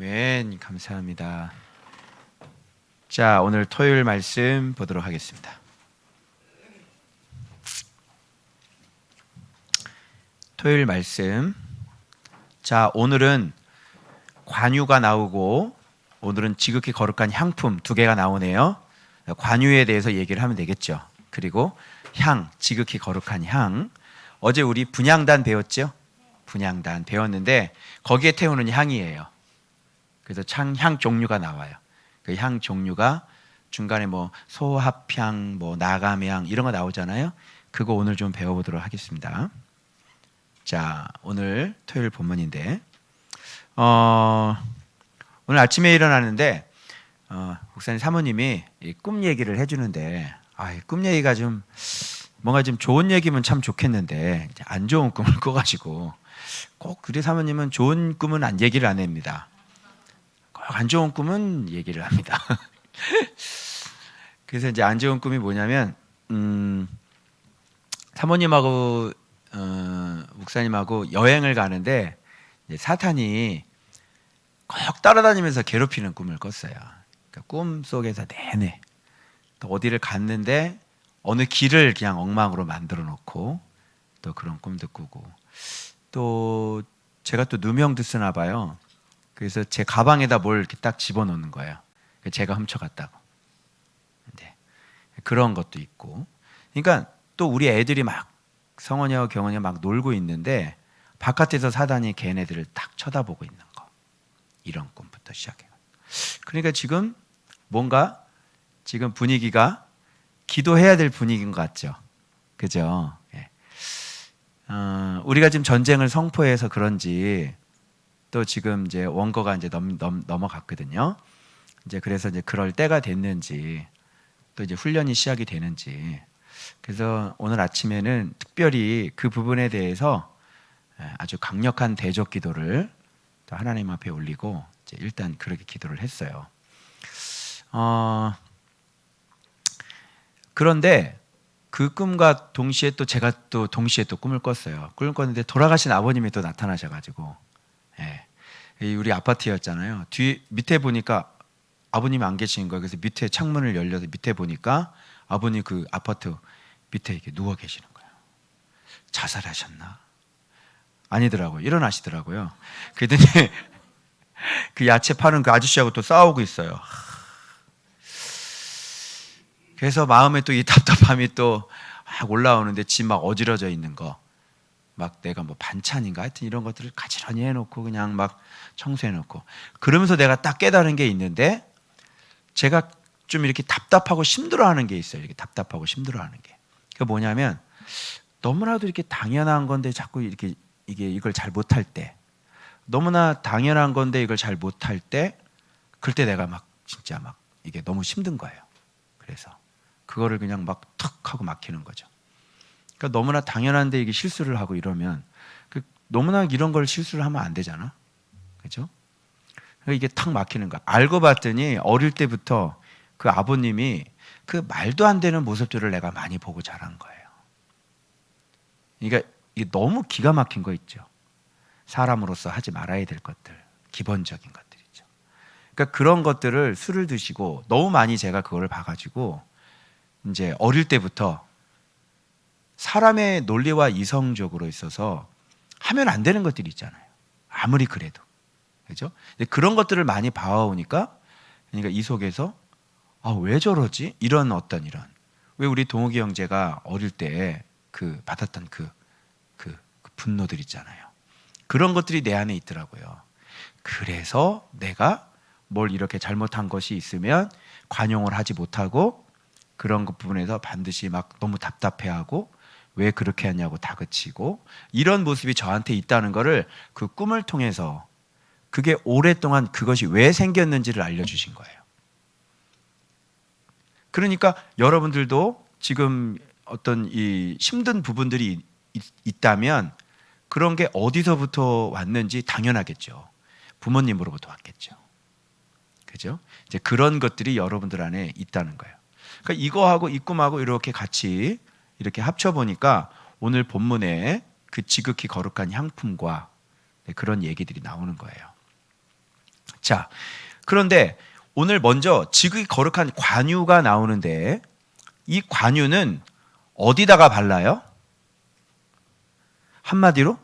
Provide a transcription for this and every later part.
아멘. 감사합니다. 자, 오늘 토요일 말씀 보도록 하겠습니다. 토요일 말씀. 자, 오늘은 관유가 나오고 오늘은 지극히 거룩한 향품 두 개가 나오네요. 관유에 대해서 얘기를 하면 되겠죠. 그리고 향, 지극히 거룩한 향. 어제 우리 분향단 배웠죠? 분향단 배웠는데 거기에 태우는 향이에요. 그래서 향 종류가 나와요. 그 향 종류가 중간에 뭐 소합향, 뭐 나감향 이런 거 나오잖아요. 그거 오늘 좀 배워보도록 하겠습니다. 자, 오늘 토요일 본문인데 오늘 아침에 일어나는데 목사님 사모님이 꿈 얘기를 해주는데 꿈 얘기가 좀 뭔가 좀 좋은 얘기면 참 좋겠는데 안 좋은 꿈을 꿔가지고 꼭 우리 사모님은 좋은 꿈은 얘기를 안 합니다. 안 좋은 꿈은 얘기를 합니다. 그래서 이제 안 좋은 꿈이 뭐냐면 사모님하고 목사님하고 여행을 가는데 사탄이 꼭 따라다니면서 괴롭히는 꿈을 꿨어요. 그러니까 꿈 속에서 내내 또 어디를 갔는데 어느 길을 그냥 엉망으로 만들어 놓고 또 그런 꿈도 꾸고 또 제가 또 누명도 쓰나 봐요. 그래서 제 가방에다 뭘 이렇게 딱 집어넣는 거예요. 제가 훔쳐갔다고. 네. 그런 것도 있고. 그러니까 또 우리 애들이 막 성원이하고 경원이가 막 놀고 있는데 바깥에서 사단이 걔네들을 딱 쳐다보고 있는 거. 이런 꿈부터 시작해요. 그러니까 지금 뭔가 지금 분위기가 기도해야 될 분위기인 것 같죠. 그죠? 네. 우리가 지금 전쟁을 선포해서 그런지 또 지금 이제 원고가 이제 넘어갔거든요. 이제 그래서 이제 그럴 때가 됐는지 또 이제 훈련이 시작이 되는지 그래서 오늘 아침에는 특별히 그 부분에 대해서 아주 강력한 대적 기도를 또 하나님 앞에 올리고 이제 일단 그렇게 기도를 했어요. 그런데 그 꿈과 동시에 또 제가 또 동시에 또 꿈을 꿨어요. 꿈을 꿨는데 돌아가신 아버님이 또 나타나셔가지고. 우리 아파트였잖아요. 밑에 보니까 아버님이 안 계신 거예요. 그래서 밑에 창문을 열려서 밑에 보니까 아버님 그 아파트 밑에 이렇게 누워 계시는 거예요. 자살하셨나? 아니더라고요. 일어나시더라고요. 그랬더니 그 야채 파는 그 아저씨하고 또 싸우고 있어요. 그래서 마음에 또 이 답답함이 또 막 올라오는데 집 막 어지러져 있는 거. 막 내가 뭐 반찬인가 하여튼 이런 것들을 가지런히 해놓고 그냥 막 청소해놓고 그러면서 내가 딱 깨달은 게 있는데 제가 좀 이렇게 답답하고 힘들어하는 게 있어요. 이렇게 답답하고 힘들어하는 게. 그게 뭐냐면 너무나도 이렇게 당연한 건데 자꾸 이렇게 이걸 잘 못할 때 너무나 당연한 건데 이걸 잘 못할 때 그럴 때 내가 막 진짜 막 이게 너무 힘든 거예요. 그래서 그거를 그냥 막 툭 하고 막히는 거죠. 그러니까 너무나 당연한데 이게 실수를 하고 이러면 너무나 이런 걸 실수를 하면 안 되잖아. 그렇죠? 이게 탁 막히는 거야. 알고 봤더니 어릴 때부터 그 아버님이 그 말도 안 되는 모습들을 내가 많이 보고 자란 거예요. 그러니까 이게 너무 기가 막힌 거 있죠. 사람으로서 하지 말아야 될 것들, 기본적인 것들이죠. 그러니까 그런 것들을 술을 드시고 너무 많이 제가 그걸 봐가지고 이제 어릴 때부터 사람의 논리와 이성적으로 있어서 하면 안 되는 것들이 있잖아요. 아무리 그래도. 그죠? 그런 것들을 많이 봐오니까 그러니까 이 속에서 왜 저러지? 이런 왜 우리 동욱이 형제가 어릴 때 그 받았던 그 분노들 있잖아요. 그런 것들이 내 안에 있더라고요. 그래서 내가 뭘 이렇게 잘못한 것이 있으면 관용을 하지 못하고 그런 것 부분에서 반드시 막 너무 답답해하고 왜 그렇게 하냐고 다그치고 이런 모습이 저한테 있다는 거를 그 꿈을 통해서 그게 오랫동안 그것이 왜 생겼는지를 알려주신 거예요. 그러니까 여러분들도 지금 어떤 이 힘든 부분들이 있다면 그런 게 어디서부터 왔는지 당연하겠죠. 부모님으로부터 왔겠죠. 그죠? 이제 그런 것들이 여러분들 안에 있다는 거예요. 그러니까 이거하고 이 꿈하고 이렇게 같이 이렇게 합쳐보니까 오늘 본문에 그 지극히 거룩한 향품과 그런 얘기들이 나오는 거예요. 자, 그런데 오늘 먼저 지극히 거룩한 관유가 나오는데 이 관유는 어디다가 발라요? 한마디로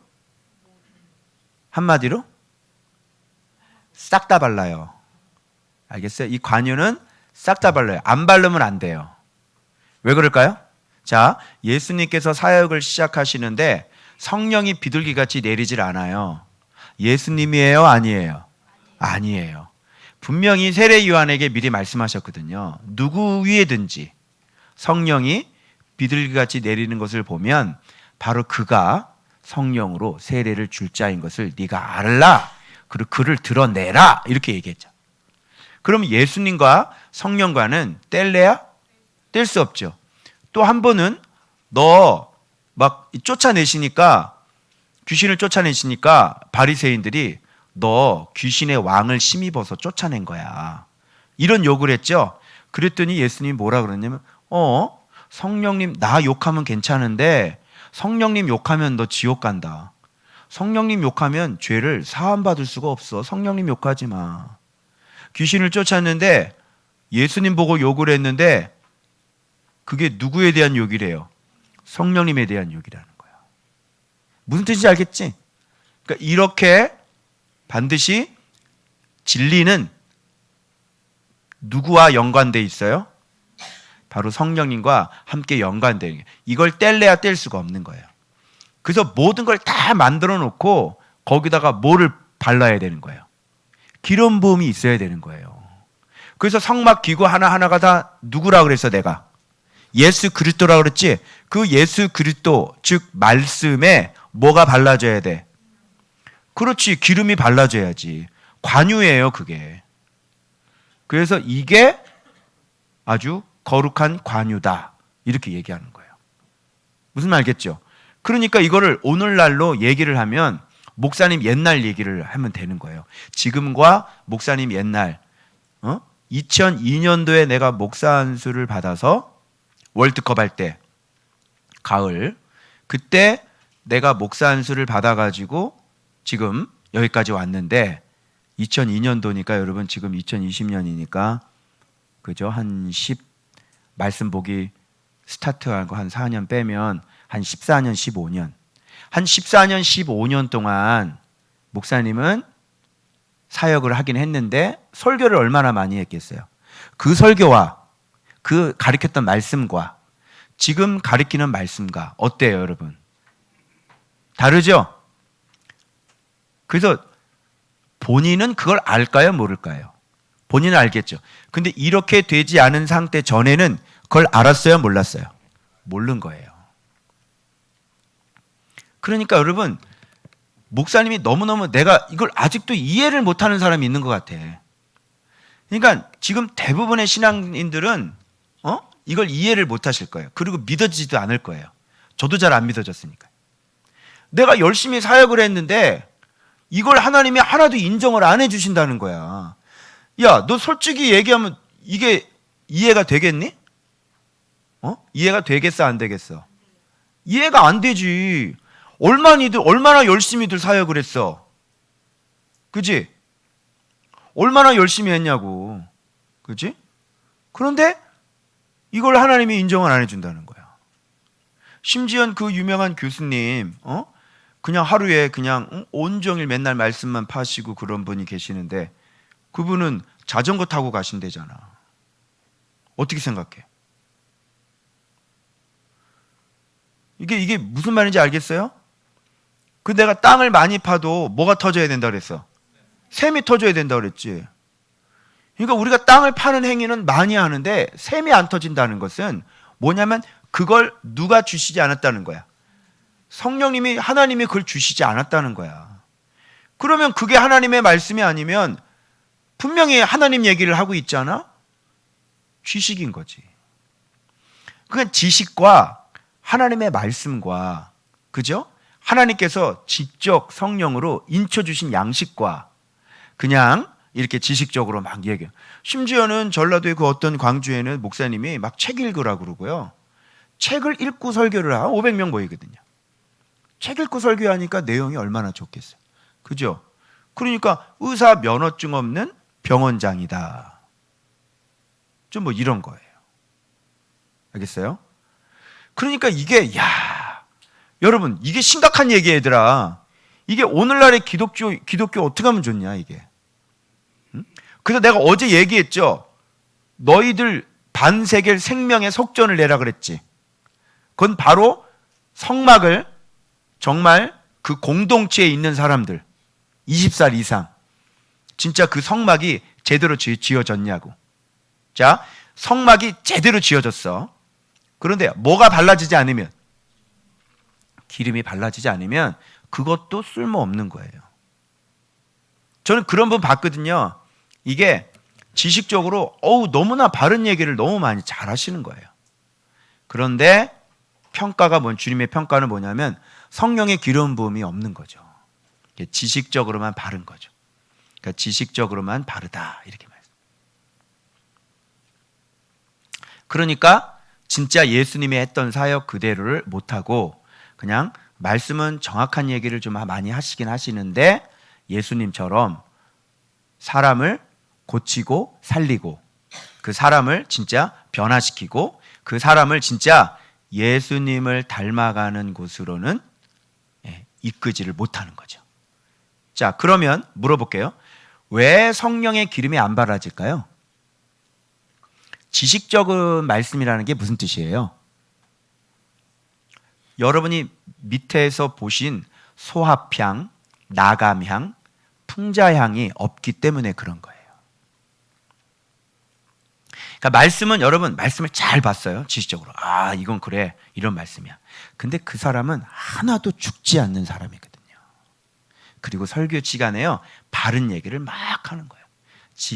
싹 다 발라요. 알겠어요? 이 관유는 싹 다 발라요. 안 바르면 안 돼요. 왜 그럴까요? 자, 예수님께서 사역을 시작하시는데 성령이 비둘기같이 내리질 않아요. 예수님이에요? 아니에요? 아니에요. 분명히 세례 요한에게 미리 말씀하셨거든요. 누구 위에든지 성령이 비둘기같이 내리는 것을 보면 바로 그가 성령으로 세례를 줄 자인 것을 네가 알라. 그리고 그를 드러내라. 이렇게 얘기했죠. 그럼 예수님과 성령과는 뗄래야? 뗄 수 없죠. 또 한 번은 너 막 쫓아내시니까 귀신을 쫓아내시니까 바리새인들이 너 귀신의 왕을 힘입어서 쫓아낸 거야. 이런 욕을 했죠. 그랬더니 예수님이 뭐라 그러냐면 성령님 나 욕하면 괜찮은데 성령님 욕하면 너 지옥 간다. 성령님 욕하면 죄를 사함받을 수가 없어. 성령님 욕하지 마. 귀신을 쫓았는데 예수님 보고 욕을 했는데 그게 누구에 대한 욕이래요? 성령님에 대한 욕이라는 거야. 무슨 뜻인지 알겠지? 그러니까 이렇게 반드시 진리는 누구와 연관돼 있어요? 바로 성령님과 함께 연관되는 거예요. 이걸 뗄래야 뗄 수가 없는 거예요. 그래서 모든 걸 다 만들어 놓고 거기다가 뭐를 발라야 되는 거예요? 기름 부음이 있어야 되는 거예요. 그래서 성막 기구 하나하나가 다 누구라 그랬어 내가? 예수 그리스도라 그랬지? 그 예수 그리스도 즉 말씀에 뭐가 발라져야 돼? 그렇지, 기름이 발라져야지. 관유예요 그게. 그래서 이게 아주 거룩한 관유다 이렇게 얘기하는 거예요. 무슨 말 알겠죠? 그러니까 이거를 오늘날로 얘기를 하면 목사님 옛날 얘기를 하면 되는 거예요. 지금과 목사님 옛날 2002년도에 내가 목사 안수를 받아서 월드컵 할 때 가을 그때 내가 목사 안수를 받아가지고 지금 여기까지 왔는데 2002년도니까 여러분 지금 2020년이니까 그죠? 한 10 말씀 보기 스타트한 거 한 4년 빼면 한 14년 15년 한 14년 15년 동안 목사님은 사역을 하긴 했는데 설교를 얼마나 많이 했겠어요? 그 설교와 그 가르쳤던 말씀과 지금 가르치는 말씀과 어때요 여러분? 다르죠? 그래서 본인은 그걸 알까요 모를까요? 본인은 알겠죠. 근데 이렇게 되지 않은 상태 전에는 그걸 알았어요 몰랐어요? 모르는 거예요. 그러니까 여러분 목사님이 너무너무 내가 이걸 아직도 이해를 못하는 사람이 있는 것 같아. 그러니까 지금 대부분의 신앙인들은 이걸 이해를 못하실 거예요. 그리고 믿어지지도 않을 거예요. 저도 잘 안 믿어졌으니까. 내가 열심히 사역을 했는데 이걸 하나님이 하나도 인정을 안 해주신다는 거야. 야, 너 솔직히 얘기하면 이게 이해가 되겠니? 이해가 되겠어 안 되겠어? 이해가 안 되지. 얼마나 열심히들 사역을 했어. 그지? 얼마나 열심히 했냐고. 그지? 그런데 이걸 하나님이 인정을 안 해준다는 거야. 심지어 그 유명한 교수님, 그냥 하루에 그냥 온종일 맨날 말씀만 파시고 그런 분이 계시는데 그분은 자전거 타고 가신대잖아. 어떻게 생각해? 이게 무슨 말인지 알겠어요? 그 내가 땅을 많이 파도 뭐가 터져야 된다 그랬어? 샘이 터져야 된다 그랬지. 그러니까 우리가 땅을 파는 행위는 많이 하는데 샘이 안 터진다는 것은 뭐냐면 그걸 누가 주시지 않았다는 거야. 성령님이 하나님이 그걸 주시지 않았다는 거야. 그러면 그게 하나님의 말씀이 아니면 분명히 하나님 얘기를 하고 있잖아. 지식인 거지. 그건 지식과 하나님의 말씀과 그죠? 하나님께서 직접 성령으로 인쳐 주신 양식과 그냥 이렇게 지식적으로 막 얘기해요. 심지어는 전라도의 그 어떤 광주에는 목사님이 막 책 읽으라고 그러고요. 책을 읽고 설교를 하고 500명 모이거든요. 책 읽고 설교하니까 내용이 얼마나 좋겠어요. 그죠? 그러니까 의사 면허증 없는 병원장이다. 좀 뭐 이런 거예요. 알겠어요? 그러니까 이게 여러분 이게 심각한 얘기야 얘들아. 이게 오늘날의 기독교 어떻게 하면 좋냐 이게. 응? 그래서 내가 어제 얘기했죠. 너희들 반세겔 생명의 속전을 내라 그랬지. 그건 바로 성막을 정말 그 공동체에 있는 사람들 20살 이상 진짜 그 성막이 제대로 지어졌냐고. 자, 성막이 제대로 지어졌어. 그런데 뭐가 발라지지 않으면, 기름이 발라지지 않으면 그것도 쓸모없는 거예요. 저는 그런 분 봤거든요. 이게 지식적으로 너무나 바른 얘기를 너무 많이 잘 하시는 거예요. 그런데 평가가 주님의 평가는 뭐냐면 성령의 기름 부음이 없는 거죠. 지식적으로만 바른 거죠. 그러니까 지식적으로만 바르다 이렇게 말씀. 그러니까 진짜 예수님이 했던 사역 그대로를 못하고 그냥 말씀은 정확한 얘기를 좀 많이 하시긴 하시는데 예수님처럼 사람을 고치고 살리고 그 사람을 진짜 변화시키고 그 사람을 진짜 예수님을 닮아가는 곳으로는 이끄지를 못하는 거죠. 자, 그러면 물어볼게요. 왜 성령의 기름이 안 발라질까요? 지식적인 말씀이라는 게 무슨 뜻이에요? 여러분이 밑에서 보신 소합향, 나감향, 풍자향이 없기 때문에 그런 거예요. 그러니까 말씀은 여러분 말씀을 잘 봤어요. 지식적으로. 이건 그래. 이런 말씀이야. 근데 그 사람은 하나도 죽지 않는 사람이거든요. 그리고 설교 시간에요. 바른 얘기를 막 하는 거예요.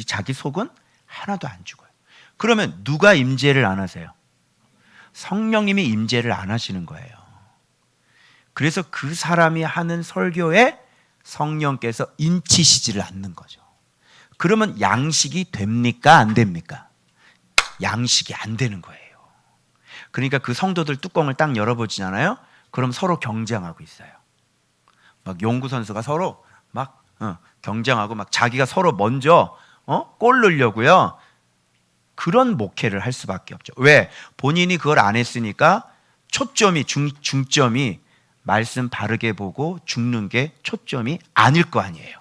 자기 속은 하나도 안 죽어요. 그러면 누가 임재를 안 하세요? 성령님이 임재를 안 하시는 거예요. 그래서 그 사람이 하는 설교에 성령께서 인치시지를 않는 거죠. 그러면 양식이 됩니까? 안 됩니까? 양식이 안 되는 거예요. 그러니까 그 성도들 뚜껑을 딱 열어보잖아요. 그럼 서로 경쟁하고 있어요. 막 농구 선수가 서로 막 경쟁하고 막 자기가 서로 먼저 골 넣으려고요. 그런 목회를 할 수밖에 없죠. 왜? 본인이 그걸 안 했으니까 초점이 중점이 말씀 바르게 보고 죽는 게 초점이 아닐 거 아니에요.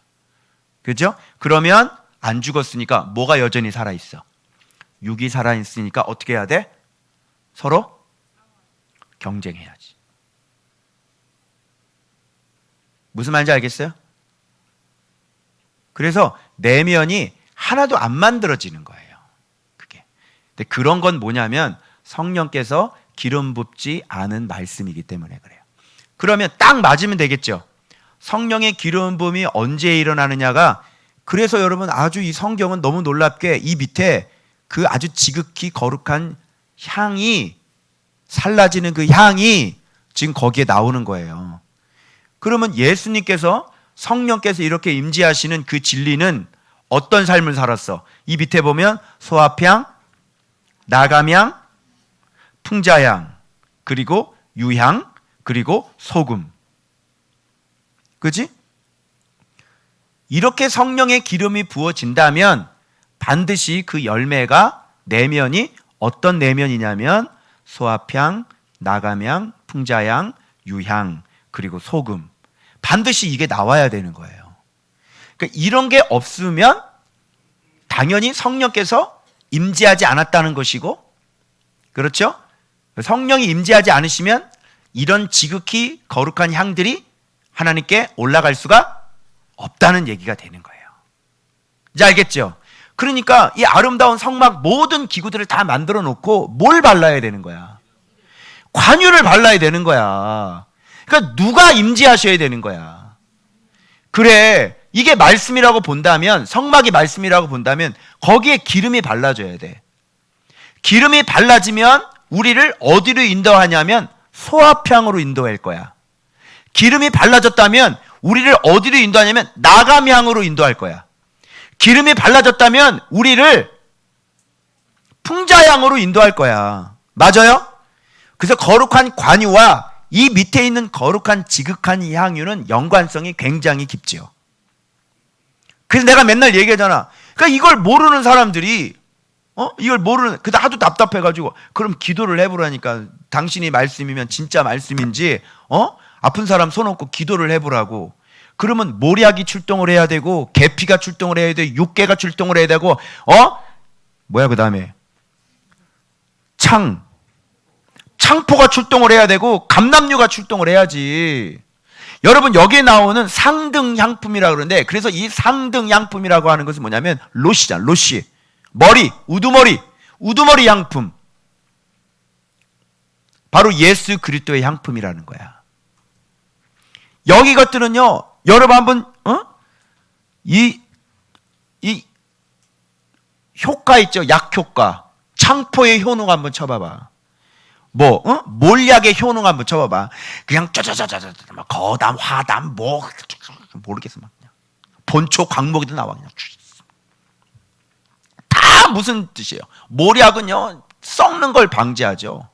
그죠? 그러면 안 죽었으니까 뭐가 여전히 살아있어? 육이 살아있으니까 어떻게 해야 돼? 서로 경쟁해야지. 무슨 말인지 알겠어요? 그래서 내면이 하나도 안 만들어지는 거예요. 그게. 근데 그런 건 뭐냐면 성령께서 기름 붓지 않은 말씀이기 때문에 그래요. 그러면 딱 맞으면 되겠죠. 성령의 기름 부음이 언제 일어나느냐가, 그래서 여러분 아주 이 성경은 너무 놀랍게 이 밑에 그 아주 지극히 거룩한 향이, 살라지는 그 향이 지금 거기에 나오는 거예요. 그러면 예수님께서, 성령께서 이렇게 임재하시는 그 진리는 어떤 삶을 살았어? 이 밑에 보면 소합향, 나감향, 풍자향, 그리고 유향, 그리고 소금. 그지? 이렇게 성령의 기름이 부어진다면 반드시 그 열매가, 내면이 어떤 내면이냐면 소합향, 나감향, 풍자향, 유향, 그리고 소금. 반드시 이게 나와야 되는 거예요. 그러니까 이런 게 없으면 당연히 성령께서 임재하지 않았다는 것이고, 그렇죠? 성령이 임재하지 않으시면 이런 지극히 거룩한 향들이 하나님께 올라갈 수가 없다는 얘기가 되는 거예요. 이제 알겠죠? 그러니까 이 아름다운 성막 모든 기구들을 다 만들어 놓고 뭘 발라야 되는 거야? 관유를 발라야 되는 거야. 그러니까 누가 임재하셔야 되는 거야. 그래, 이게 말씀이라고 본다면, 성막이 말씀이라고 본다면 거기에 기름이 발라져야 돼. 기름이 발라지면 우리를 어디로 인도하냐면 소합향으로 인도할 거야. 기름이 발라졌다면 우리를 어디로 인도하냐면 나감향으로 인도할 거야. 기름이 발라졌다면 우리를 풍자향으로 인도할 거야. 맞아요? 그래서 거룩한 관유와 이 밑에 있는 거룩한 지극한 향유는 연관성이 굉장히 깊지요. 그래서 내가 맨날 얘기하잖아. 그러니까 이걸 모르는 사람들이 이걸 모르는, 그다 하도 답답해가지고 그럼 기도를 해보라니까. 당신이 말씀이면 진짜 말씀인지 아픈 사람 손 얹고 기도를 해보라고. 그러면 모략이 출동을 해야 되고 계피가 출동을 해야 되고 육계가 출동을 해야 되고 그 다음에 창포가 출동을 해야 되고 감람류가 출동을 해야지. 여러분 여기에 나오는 상등향품이라고 그러는데, 그래서 이 상등향품이라고 하는 것은 뭐냐면 롯이잖아. 롯이 머리, 우두머리 향품, 바로 예수 그리스도의 향품이라는 거야. 여기 것들은요, 여러분 한번 이 효과 있죠. 약효과, 창포의 효능 한번 쳐봐봐. 몰약의 효능 한번 쳐봐봐. 그냥 짜자자자자 거담, 화담, 모르겠어. 막 그냥 본초, 광목이도 나와. 그냥 다 무슨 뜻이에요? 몰약은요, 썩는 걸 방지하죠.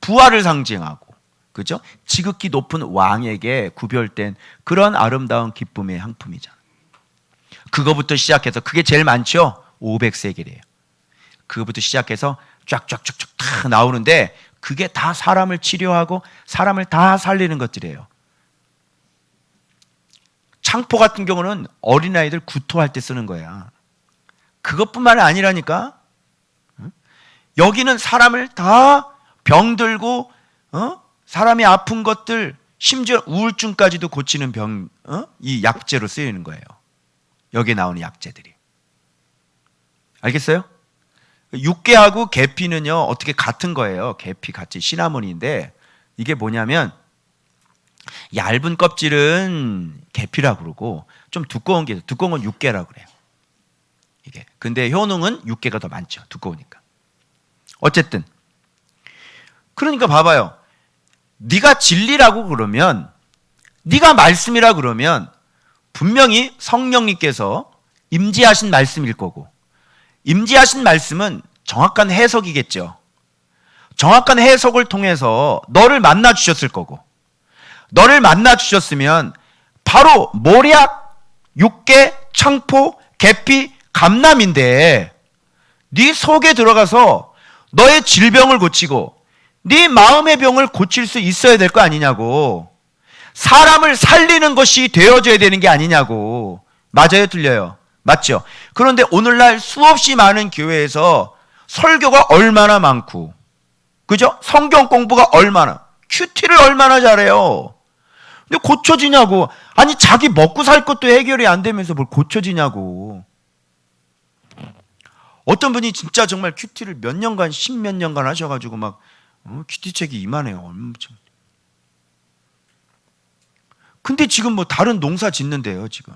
부활을 상징하고, 그죠? 지극히 높은 왕에게 구별된 그런 아름다운 기쁨의 향품이잖아. 그거부터 시작해서, 그게 제일 많죠? 500세겔이에요. 그거부터 시작해서 쫙쫙쫙쫙 다 나오는데, 그게 다 사람을 치료하고 사람을 다 살리는 것들이에요. 창포 같은 경우는 어린아이들 구토할 때 쓰는 거야. 그것뿐만 아니라니까. 여기는 사람을 다 병들고 사람이 아픈 것들, 심지어 우울증까지도 고치는 이 약재로 쓰이는 거예요. 여기에 나오는 약재들이. 알겠어요? 육계하고 계피는요, 어떻게 같은 거예요. 계피 같이 시나몬인데, 이게 뭐냐면 얇은 껍질은 계피라고 그러고 좀 두꺼운 건 육계라고 그래요. 이게. 근데 효능은 육계가 더 많죠. 두꺼우니까. 어쨌든 그러니까 봐봐요. 네가 진리라고 그러면, 네가 말씀이라 그러면 분명히 성령님께서 임재하신 말씀일 거고, 임재하신 말씀은 정확한 해석이겠죠. 정확한 해석을 통해서 너를 만나 주셨을 거고, 너를 만나 주셨으면 바로 모략, 육계, 창포, 계피, 감람인데 네 속에 들어가서 너의 질병을 고치고 네 마음의 병을 고칠 수 있어야 될 거 아니냐고. 사람을 살리는 것이 되어져야 되는 게 아니냐고. 맞아요, 틀려요? 맞죠? 그런데 오늘날 수없이 많은 교회에서 설교가 얼마나 많고, 그죠? 성경 공부가 얼마나, 큐티를 얼마나 잘해요. 근데 고쳐지냐고. 아니, 자기 먹고 살 것도 해결이 안 되면서 뭘 고쳐지냐고. 어떤 분이 진짜 정말 큐티를 몇 년간, 십몇 년간 하셔가지고 막 큐티 책이 이만해요. 엄청. 근데 지금 뭐 다른 농사 짓는데요, 지금.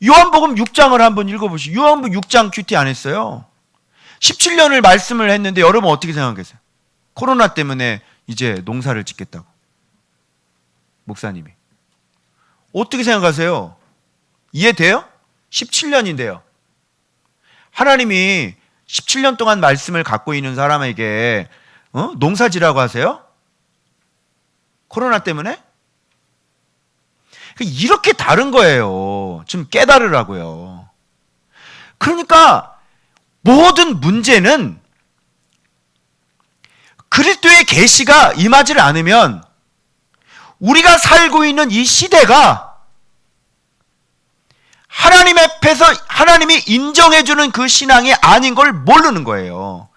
요한복음 6장을 한번 읽어보시죠. 요한복음 6장 큐티 안 했어요. 17년을 말씀을 했는데 여러분 어떻게 생각하세요? 코로나 때문에 이제 농사를 짓겠다고. 목사님이. 어떻게 생각하세요? 이해돼요? 17년인데요. 하나님이 17년 동안 말씀을 갖고 있는 사람에게 농사지라고 하세요? 코로나 때문에? 이렇게 다른 거예요. 좀 깨달으라고요. 그러니까 모든 문제는 그리스도의 계시가 임하지 않으면 우리가 살고 있는 이 시대가 하나님 앞에서 하나님이 인정해주는 그 신앙이 아닌 걸 모르는 거예요.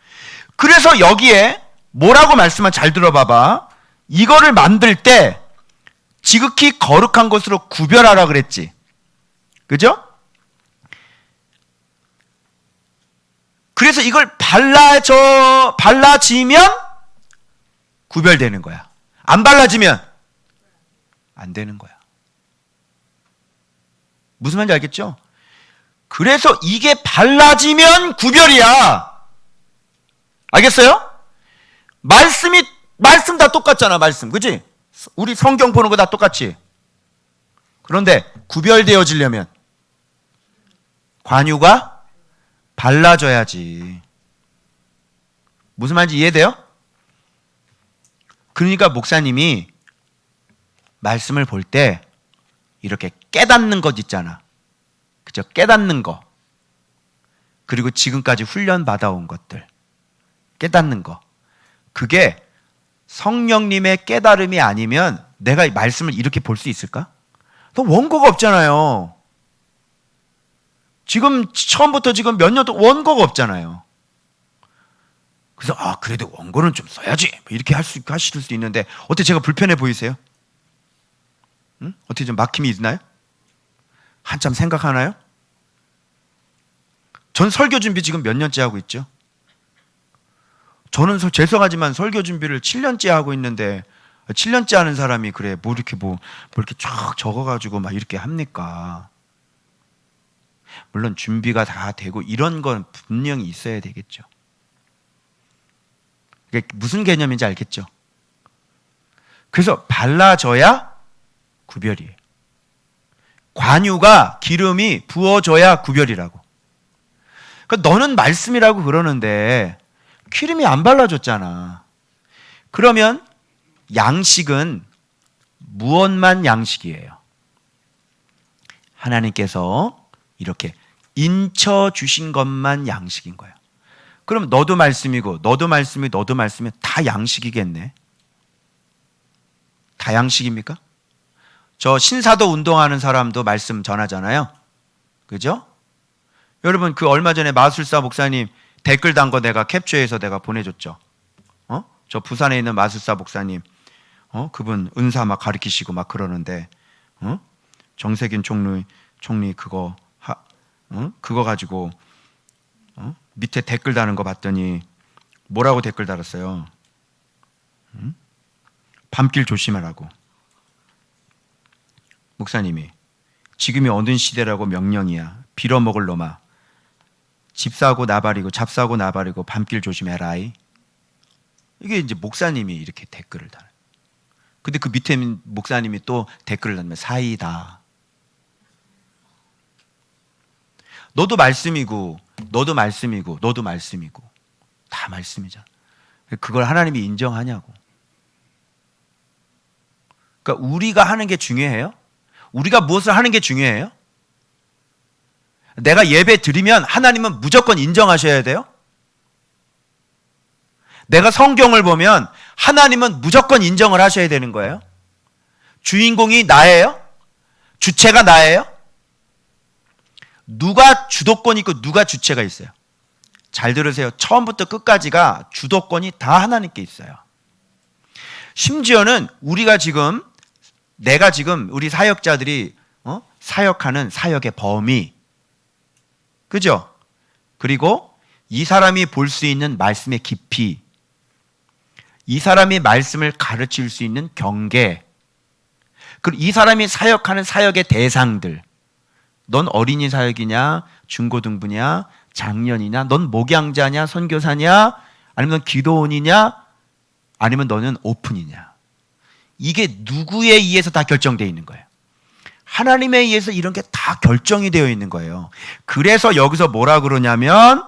그래서 여기에 뭐라고 말씀을 잘 들어봐봐. 이거를 만들 때 지극히 거룩한 것으로 구별하라 그랬지. 그죠? 그래서 이걸 발라지면 구별되는 거야. 안 발라지면 안 되는 거야. 무슨 말인지 알겠죠? 그래서 이게 발라지면 구별이야. 알겠어요? 말씀 다 똑같잖아, 말씀. 그치? 우리 성경 보는 거 다 똑같지? 그런데 구별되어지려면 관유가 발라져야지. 무슨 말인지 이해돼요? 그러니까 목사님이 말씀을 볼 때 이렇게 깨닫는 것 있잖아. 그죠? 깨닫는 거. 그리고 지금까지 훈련 받아온 것들. 깨닫는 거. 그게 성령님의 깨달음이 아니면 내가 이 말씀을 이렇게 볼 수 있을까? 너 원고가 없잖아요. 지금 처음부터 지금 몇 년 동안 원고가 없잖아요. 그래서 그래도 원고는 좀 써야지 이렇게 하실 수 있는데 어떻게 제가 불편해 보이세요? 응? 어떻게 좀 막힘이 있나요? 한참 생각하나요? 전 설교 준비 지금 몇 년째 하고 있죠? 저는 죄송하지만 설교 준비를 7년째 하고 있는데 7년째 하는 사람이 그래 뭐 이렇게 쫙 적어가지고 막 이렇게 합니까? 물론 준비가 다 되고 이런 건 분명히 있어야 되겠죠. 이게 무슨 개념인지 알겠죠? 그래서 발라져야 구별이에요. 관유가 기름이 부어져야 구별이라고. 그러니까 너는 말씀이라고 그러는데 기름이 안 발라졌잖아. 그러면 양식은 무엇만 양식이에요? 하나님께서 이렇게 인쳐 주신 것만 양식인 거예요. 그럼 너도 말씀이고 너도 말씀이 너도 말씀이 다 양식이겠네. 다 양식입니까? 저 신사도 운동하는 사람도 말씀 전하잖아요. 그죠? 여러분 그 얼마 전에 마술사 목사님 댓글 단 거 내가 캡처해서 내가 보내줬죠. 저 부산에 있는 마술사 목사님 그분 은사 막 가르치시고 막 그러는데 정세균 총리 그거 가지고 밑에 댓글 다는 거 봤더니 뭐라고 댓글 달았어요? 밤길 조심하라고. 목사님이 지금이 어느 시대라고 명령이야. 빌어먹을 놈아. 집사고 나발이고 잡사고 나발이고 밤길 조심해라이. 이게 이제 목사님이 이렇게 댓글을 달아요. 근데 그 밑에 목사님이 또 댓글을 달면 사이다. 너도 말씀이고 너도 말씀이고 너도 말씀이고 다 말씀이잖아. 그걸 하나님이 인정하냐고. 그러니까 우리가 하는 게 중요해요? 우리가 무엇을 하는 게 중요해요? 내가 예배 드리면 하나님은 무조건 인정하셔야 돼요? 내가 성경을 보면 하나님은 무조건 인정을 하셔야 되는 거예요? 주인공이 나예요? 주체가 나예요? 누가 주도권이 있고 누가 주체가 있어요? 잘 들으세요. 처음부터 끝까지가 주도권이 다 하나님께 있어요. 심지어는 내가 지금 우리 사역자들이 사역하는 사역의 범위, 그죠? 그리고 이 사람이 볼 수 있는 말씀의 깊이, 이 사람이 말씀을 가르칠 수 있는 경계, 그리고 이 사람이 사역하는 사역의 대상들. 넌 어린이 사역이냐, 중고등부냐, 장년이냐, 넌 목양자냐, 선교사냐, 아니면 넌 기도원이냐, 아니면 너는 오픈이냐. 이게 누구에 의해서 다 결정되어 있는 거예요? 하나님에 의해서 이런 게 다 결정이 되어 있는 거예요. 그래서 여기서 뭐라 그러냐면,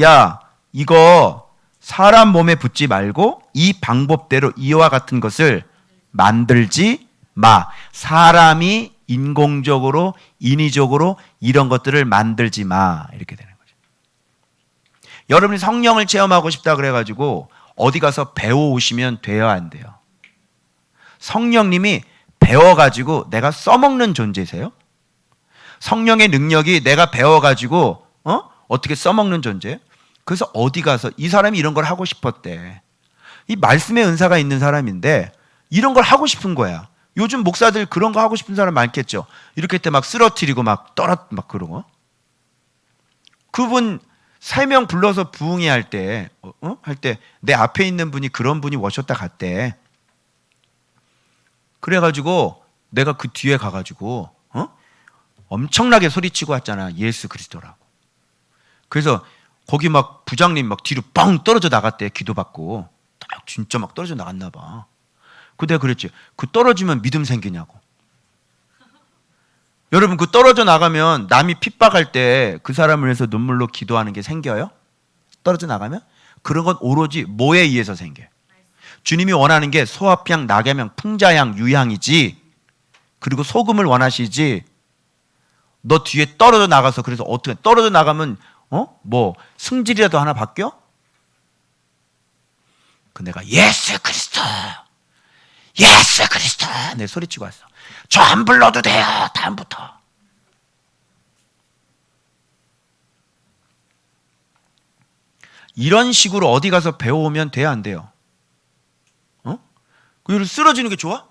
야, 이거 사람 몸에 붙지 말고 이 방법대로 이와 같은 것을 만들지 마. 사람이 인공적으로, 인위적으로 이런 것들을 만들지 마. 이렇게 되는 거죠. 여러분이 성령을 체험하고 싶다 그래가지고 어디 가서 배워오시면 돼요, 안 돼요? 성령님이 배워가지고 내가 써먹는 존재세요? 성령의 능력이 내가 배워가지고 어떻게 써먹는 존재예요? 그래서 어디 가서 이 사람이 이런 걸 하고 싶었대. 이 말씀의 은사가 있는 사람인데 이런 걸 하고 싶은 거야. 요즘 목사들 그런 거 하고 싶은 사람 많겠죠. 이렇게 때 막 쓰러뜨리고 막 그런 거. 그분 3명 불러서 부흥회 할 때 내 앞에 있는 분이 그런 분이 오셨다 갔대. 그래가지고 내가 그 뒤에 가가지고 엄청나게 소리치고 왔잖아. 예수 그리스도라고. 그래서 거기 막 부장님 막 뒤로 뻥 떨어져 나갔대. 기도받고 딱 진짜 막 떨어져 나갔나 봐. 내가 그랬지. 그 떨어지면 믿음 생기냐고. 여러분 그 떨어져 나가면 남이 핍박할 때 그 사람을 위해서 눈물로 기도하는 게 생겨요? 떨어져 나가면? 그런 건 오로지 뭐에 의해서 생겨요? 주님이 원하는 게 소합향, 낙엽향, 풍자향, 유향이지. 그리고 소금을 원하시지 너 뒤에 떨어져 나가서 그래서 어떻게 떨어져 나가면 뭐 승질이라도 하나 바뀌어? 그 내가 예수 그리스도 예수 그리스도 내 소리치고 왔어. 저 안 불러도 돼요 다음부터. 이런 식으로 어디 가서 배워오면 돼야 안 돼요? 그 쓰러지는 게 좋아?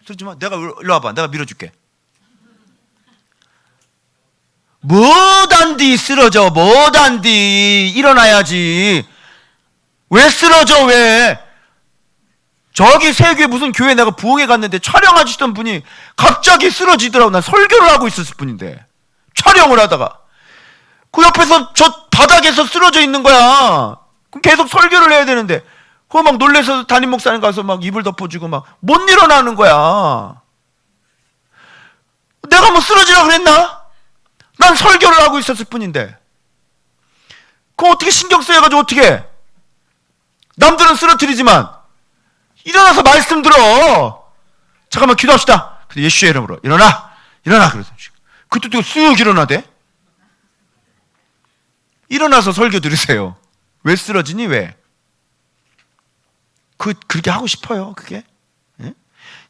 쓰러지지 마. 내가 일로 와봐. 내가 밀어줄게. 뭐단디 쓰러져? 뭐단디 일어나야지. 왜 쓰러져? 왜? 저기 세계 무슨 교회 내가 부흥회 갔는데 촬영하시던 분이 갑자기 쓰러지더라고. 난 설교를 하고 있었을 뿐인데 촬영을 하다가 그 옆에서 저 바닥에서 쓰러져 있는 거야. 그럼 계속 설교를 해야 되는데 그거 막 놀래서 담임 목사님 가서 막 이불 덮어주고 막 못 일어나는 거야. 내가 뭐 쓰러지라 그랬나? 난 설교를 하고 있었을 뿐인데 그거 어떻게 신경 써가지고 어떻게 해? 남들은 쓰러뜨리지만 일어나서 말씀 들어. 잠깐만 기도합시다. 예수의 이름으로 일어나 그래서 그때 또 쑥 일어나대. 일어나서 설교 들으세요. 왜 쓰러지니? 왜? 그렇게 하고 싶어요. 그게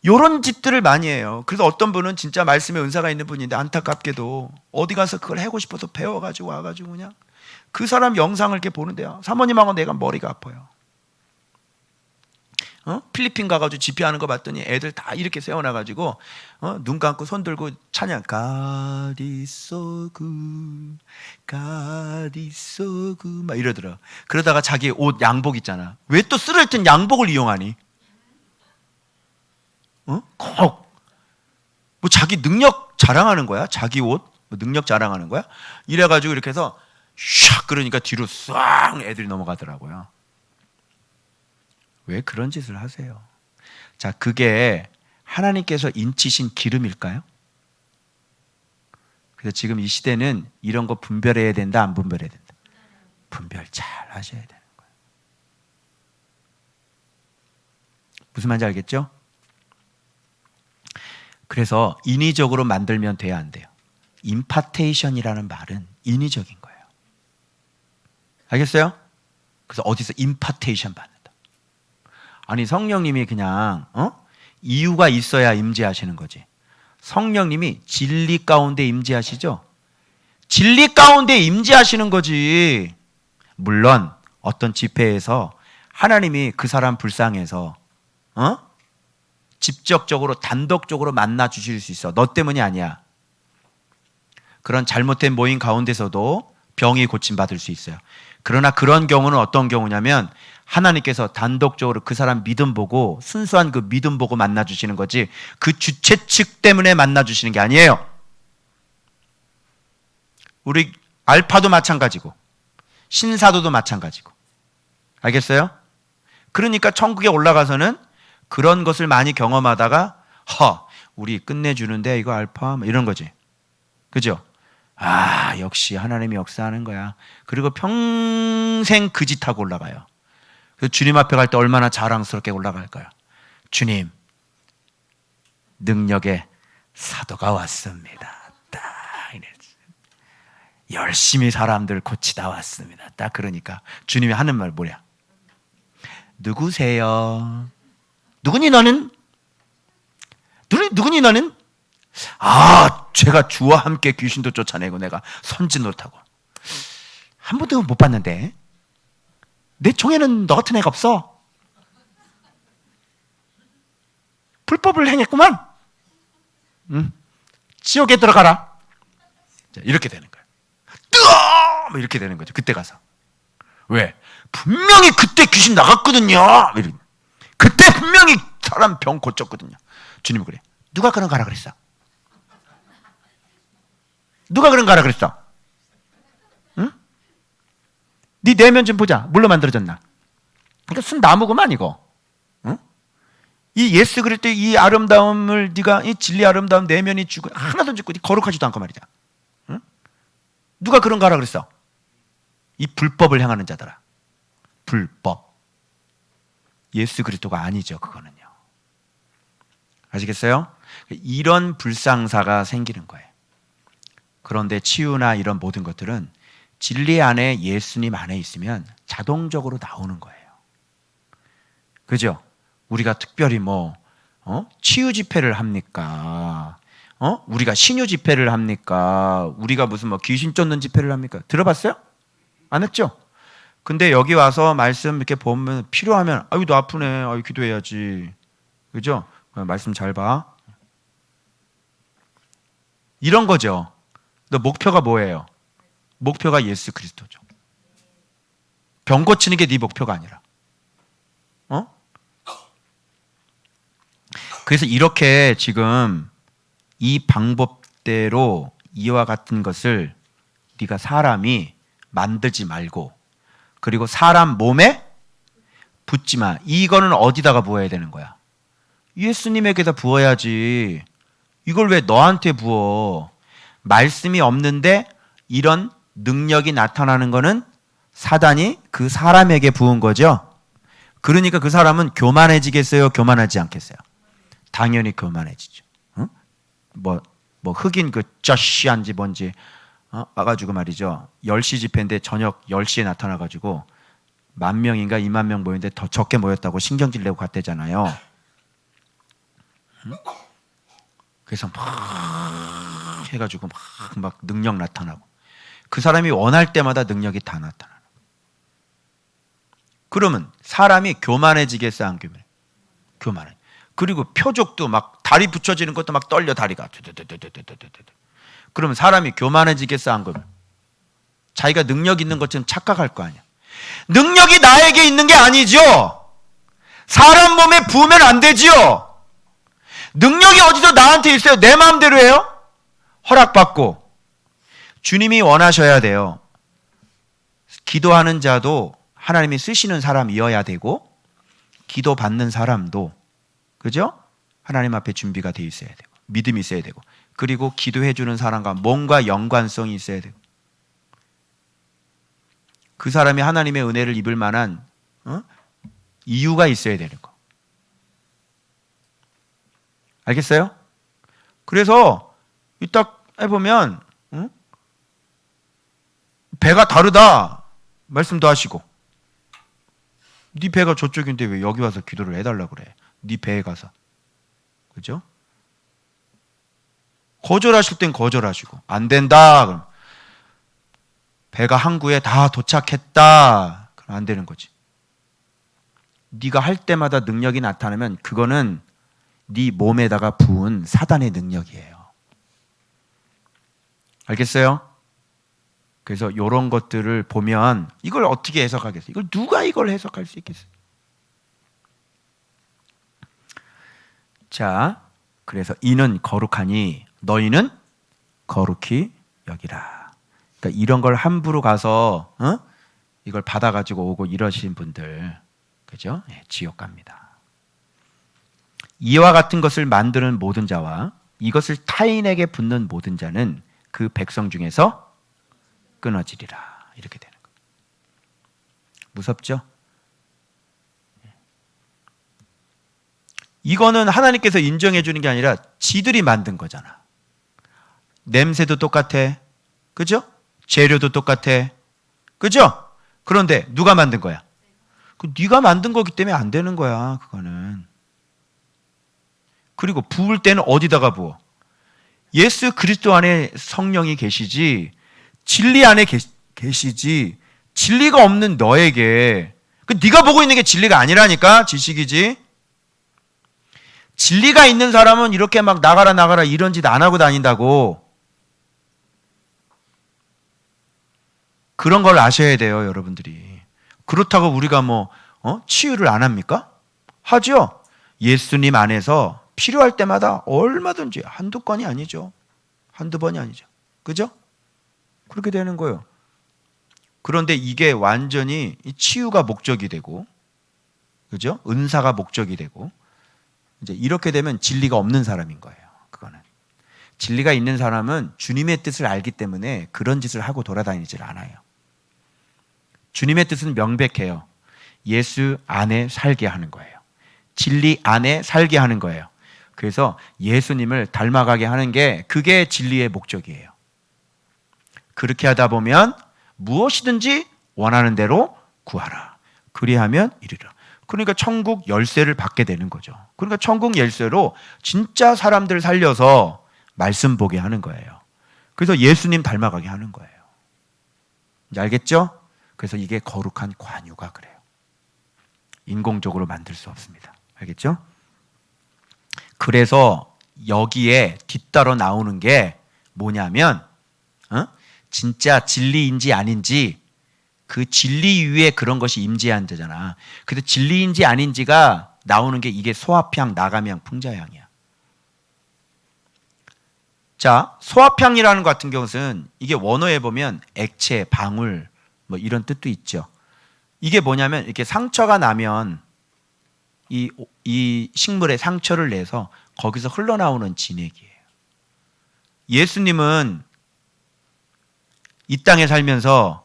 요런 짓들을 많이 해요. 그래서 어떤 분은 진짜 말씀에 은사가 있는 분인데 안타깝게도 어디 가서 그걸 하고 싶어서 배워가지고 와가지고 그냥 그 사람 영상을 이렇게 보는데요. 사모님하고 내가 머리가 아파요. 필리핀 가가지고 집회하는 거 봤더니 애들 다 이렇게 세워놔가지고 눈 감고 손 들고 찬양 God is so good, God is so good 막 이러더라. 그러다가 자기 옷 양복 있잖아. 왜 또 쓰러진 양복을 이용하니? 꼭 뭐 자기 능력 자랑하는 거야? 자기 옷 뭐 능력 자랑하는 거야? 이래가지고 이렇게 해서 샥 그러니까 뒤로 싹 애들이 넘어가더라고요. 왜 그런 짓을 하세요? 자, 그게 하나님께서 인치신 기름일까요? 그래서 지금 이 시대는 이런 거 분별해야 된다, 안 분별해야 된다? 분별 잘 하셔야 되는 거예요. 무슨 말인지 알겠죠? 그래서 인위적으로 만들면 돼야 안 돼요. 임파테이션이라는 말은 인위적인 거예요. 알겠어요? 그래서 어디서 임파테이션 받는다. 아니 성령님이 그냥 이유가 있어야 임재하시는 거지. 성령님이 진리 가운데 임재하시죠. 진리 가운데 임재하시는 거지. 물론 어떤 집회에서 하나님이 그 사람 불쌍해서 직접적으로 단독적으로 만나 주실 수 있어. 너 때문이 아니야. 그런 잘못된 모임 가운데서도 병이 고침받을 수 있어요. 그러나 그런 경우는 어떤 경우냐면 하나님께서 단독적으로 그 사람 믿음 보고 순수한 그 믿음 보고 만나 주시는 거지 그 주최 측 때문에 만나 주시는 게 아니에요. 우리 알파도 마찬가지고 신사도도 마찬가지고. 알겠어요? 그러니까 천국에 올라가서는 그런 것을 많이 경험하다가 우리 끝내주는데 이거 알파 이런 거지. 그죠? 역시 하나님이 역사하는 거야. 그리고 평생 그 짓 하고 올라가요. 그래서 주님 앞에 갈 때 얼마나 자랑스럽게 올라갈까요? 주님, 능력의 사도가 왔습니다. 딱 열심히 사람들 고치다 왔습니다. 딱 그러니까 주님이 하는 말 뭐냐? 누구세요? 누구니 너는? 누구니 너는? 제가 주와 함께 귀신도 쫓아내고 내가 선지 노릇하고 한 번도 못 봤는데 내 총에는 너 같은 애가 없어. 불법을 행했구만. 지옥에 들어가라. 자, 이렇게 되는 거예요. 뜨어! 이렇게 되는 거죠. 그때 가서. 왜? 분명히 그때 귀신 나갔거든요. 그때 분명히 사람 병 고쳤거든요. 주님은 그래. 누가 그런 거라 그랬어? 누가 그런 거라 그랬어? 응? 네 내면 좀 보자. 뭘로 만들어졌나? 그러니까 순 나무구만 이거. 응? 이 예수 그리스도의 이 아름다움을 네가 이 진리 아름다움 내면이 주고 하나도 짓고 거룩하지도 않고 말이야. 응? 누가 그런 거라 그랬어? 이 불법을 행하는 자들아. 불법. 예수 그리스도가 아니죠. 그거는요. 아시겠어요? 이런 불상사가 생기는 거예요. 그런데 치유나 이런 모든 것들은 진리 안에 예수님 안에 있으면 자동적으로 나오는 거예요. 그죠? 우리가 특별히 치유 집회를 합니까? 우리가 신유 집회를 합니까? 우리가 무슨 귀신 쫓는 집회를 합니까? 들어봤어요? 안 했죠? 근데 여기 와서 말씀 이렇게 보면 필요하면 아유 너 아프네. 아유 기도해야지. 그죠? 말씀 잘 봐. 이런 거죠. 너 목표가 뭐예요? 목표가 예수 그리스도죠. 병 고치는 게 네 목표가 아니라. 그래서 이렇게 지금 이 방법대로 이와 같은 것을 네가 사람이 만들지 말고 그리고 사람 몸에 붓지 마. 이거는 어디다가 부어야 되는 거야? 예수님에게다 부어야지. 이걸 왜 너한테 부어? 말씀이 없는데 이런 능력이 나타나는 거는 사단이 그 사람에게 부은 거죠. 그러니까 그 사람은 교만해지겠어요? 교만하지 않겠어요? 당연히 교만해지죠. 응? 흑인 그 저씨한지 뭔지 와가지고 말이죠. 10시 집회인데 저녁 10시에 나타나가지고 10,000명인가 20,000명 모였는데 더 적게 모였다고 신경질 내고 갔대잖아요. 응? 그래서 막 해가지고 막 능력 나타나고 그 사람이 원할 때마다 능력이 다 나타나는. 그러면 사람이 교만해지겠어 안 교만해? 교만해. 그리고 표적도 막 다리 붙여지는 것도 막 떨려 다리가. 그러면 사람이 교만해지겠어 안 교만해? 자기가 능력 있는 것처럼 착각할 거 아니야. 능력이 나에게 있는 게 아니죠. 사람 몸에 부으면 안 되지요. 능력이 어디서 나한테 있어요? 내 마음대로 해요? 허락받고. 주님이 원하셔야 돼요. 기도하는 자도 하나님이 쓰시는 사람이어야 되고 기도 받는 사람도 그죠? 하나님 앞에 준비가 돼 있어야 되고 믿음이 있어야 되고 그리고 기도해 주는 사람과 뭔가 연관성이 있어야 되고 그 사람이 하나님의 은혜를 입을 만한 이유가 있어야 되는 거. 알겠어요? 그래서 이딱 해보면 배가 다르다 말씀도 하시고 네 배가 저쪽인데 왜 여기 와서 기도를 해달라고 그래. 네 배에 가서. 그죠? 거절하실 땐 거절하시고 안 된다 그럼 배가 항구에 다 도착했다 그럼 안 되는 거지. 네가 할 때마다 능력이 나타나면 그거는 네 몸에다가 부은 사단의 능력이에요. 알겠어요? 그래서 이런 것들을 보면 이걸 어떻게 해석하겠어요? 이걸 누가 이걸 해석할 수 있겠어요? 자, 그래서 이는 거룩하니 너희는 거룩히 여기라. 그러니까 이런 걸 함부로 가서 이걸 받아가지고 오고 이러신 분들, 그죠? 지옥 갑니다. 이와 같은 것을 만드는 모든 자와 이것을 타인에게 붓는 모든 자는 그 백성 중에서 끊어지리라. 이렇게 되는 거예요. 무섭죠? 이거는 하나님께서 인정해 주는 게 아니라 지들이 만든 거잖아. 냄새도 똑같아. 그죠? 재료도 똑같아. 그죠? 그런데 누가 만든 거야? 네가 만든 거기 때문에 안 되는 거야. 그거는. 그리고 부을 때는 어디다가 부어? 예수 그리스도 안에 성령이 계시지 진리 안에 계시지 진리가 없는 너에게 네가 보고 있는 게 진리가 아니라니까. 지식이지. 진리가 있는 사람은 이렇게 막 나가라 이런 짓 안 하고 다닌다고. 그런 걸 아셔야 돼요, 여러분들이. 그렇다고 우리가 치유를 안 합니까? 하죠. 예수님 안에서 필요할 때마다 얼마든지 한두 건이 아니죠. 한두 번이 아니죠. 그죠? 그렇게 되는 거예요. 그런데 이게 완전히 치유가 목적이 되고, 그죠? 은사가 목적이 되고, 이제 이렇게 되면 진리가 없는 사람인 거예요. 그거는. 진리가 있는 사람은 주님의 뜻을 알기 때문에 그런 짓을 하고 돌아다니질 않아요. 주님의 뜻은 명백해요. 예수 안에 살게 하는 거예요. 진리 안에 살게 하는 거예요. 그래서 예수님을 닮아가게 하는 게 그게 진리의 목적이에요. 그렇게 하다 보면 무엇이든지 원하는 대로 구하라. 그리하면 이르리라. 그러니까 천국 열쇠를 받게 되는 거죠. 그러니까 천국 열쇠로 진짜 사람들 살려서 말씀 보게 하는 거예요. 그래서 예수님 닮아가게 하는 거예요. 이제 알겠죠? 그래서 이게 거룩한 관유가 그래요. 인공적으로 만들 수 없습니다. 알겠죠? 그래서 여기에 뒤따라 나오는 게 뭐냐면 진짜 진리인지 아닌지, 그 진리 위에 그런 것이 임재한 자잖아. 근데 진리인지 아닌지가 나오는 게 이게 소합향, 나감향, 풍자향이야. 자, 소합향이라는 것 같은 경우는 이게 원어에 보면 액체, 방울 뭐 이런 뜻도 있죠. 이게 뭐냐면 이렇게 상처가 나면 이 식물에 상처를 내서 거기서 흘러나오는 진액이에요. 예수님은 이 땅에 살면서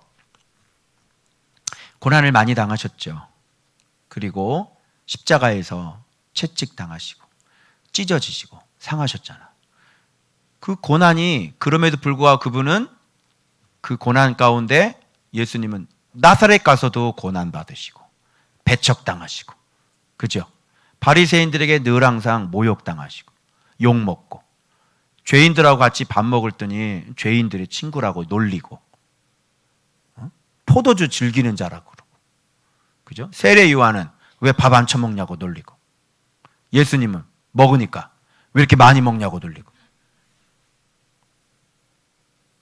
고난을 많이 당하셨죠. 그리고 십자가에서 채찍당하시고 찢어지시고 상하셨잖아. 그 고난이, 그럼에도 불구하고 그분은 그 고난 가운데 예수님은 나사렛 가서도 고난 받으시고 배척당하시고, 그죠? 바리새인들에게 늘 항상 모욕당하시고 욕먹고, 죄인들하고 같이 밥 먹을 때니 죄인들의 친구라고 놀리고, 포도주 즐기는 자라고 그러고, 그죠? 세례 요한은 왜 밥 안 처먹냐고 놀리고, 예수님은 먹으니까 왜 이렇게 많이 먹냐고 놀리고,